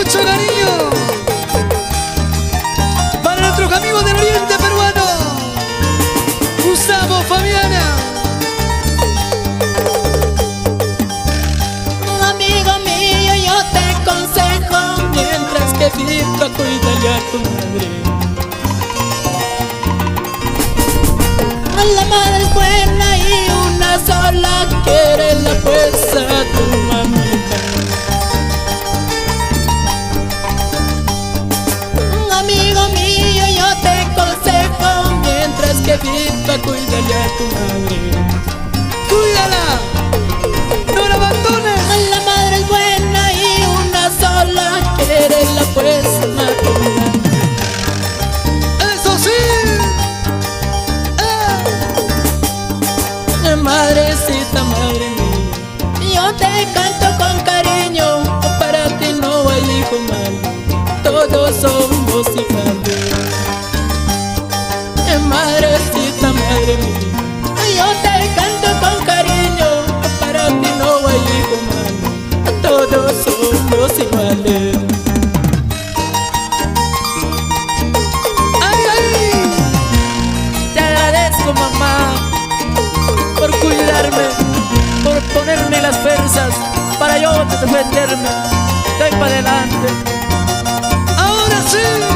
mucho cariño para nuestros amigos del oriente peruano, Gustavo, Fabiana. Amigo mío, yo te aconsejo, mientras que viva, cuídale a tu madre. La madre es buena y una sola, quiérela pues a tu mamita. Amigo mío, yo te aconsejo, mientras que viva, cuídale a tu madre. Cuídala, no la abandones. La madre es buena y una sola, quiérela pues a tu madre. Eso sí. Madrecita, madre mía, yo te canto con cariño, para ti no hay hijo malo, todos somos iguales. Madrecita, madre mía, yo te canto con cariño, para ti no hay hijo malo, todos somos iguales. ¡Ay, ay! Te agradezco, mamá, por cuidarme, por ponerme las fuerzas para yo defenderme. Estoy para adelante. Ahora sí.